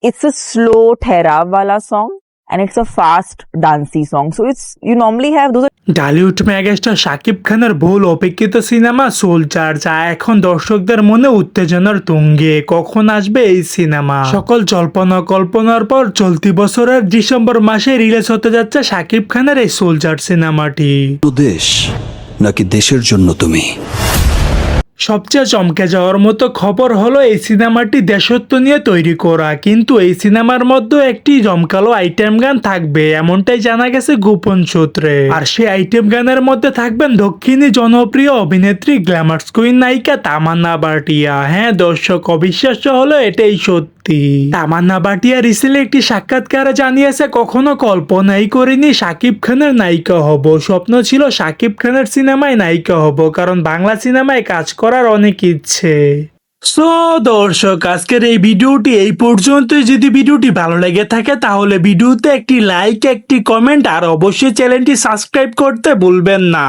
it's a slow ठहराव वाला song and it's a fast dancey song. So it's you normally have those. Dhallywood megastar Shakib খানের বহুল অপেক্ষিত cinema soldier, যা এখন দর্শকদের মনে উত্তেজনার তুঙ্গে। কখন আসবে এই সিনেমা? সকল জল্পনা কল্পনার পর চলতি বছরের ডিসেম্বর মাসে রিলিজ হতে যাচ্ছে শাকিব খানের এই সোলজার সিনেমাটি। দেশ নাকি দেশের জন্য তুমি? সবচেয়ে চমকে যাওয়ার মতো খবর হলো এই সিনেমাটি দেশত্ব নিয়ে তৈরি করা, কিন্তু এই সিনেমার মধ্যে একটি জমকালো আইটেম গান থাকবে এমনটাই জানা গেছে গোপন সূত্রে। আর সেই আইটেম গানের মধ্যে থাকবেন দক্ষিণী জনপ্রিয় অভিনেত্রী গ্ল্যামার্স কুইন নায়িকা তামান্না ভাটিয়া। হ্যাঁ দর্শক, অবিশ্বাস্য হলো এটাই সত্যি। তামান্না ভাটিয়া রিসেন্টলি একটি সাক্ষাৎকারে জানিয়েছে, কখনো কল্পনাই করিনি শাকিব খানের নায়িকা হব। স্বপ্ন ছিল শাকিব খানের সিনেমায় নায়িকা হব, কারণ বাংলা সিনেমায় কাজ করার অনেক ইচ্ছে। সো দর্শক, আজকের এই ভিডিওটি এই পর্যন্তই। যদি ভিডিওটি ভালো লেগে থাকে তাহলে ভিডিওতে একটি লাইক, একটি কমেন্ট আর অবশ্যই চ্যানেলটি সাবস্ক্রাইব করতে ভুলবেন না।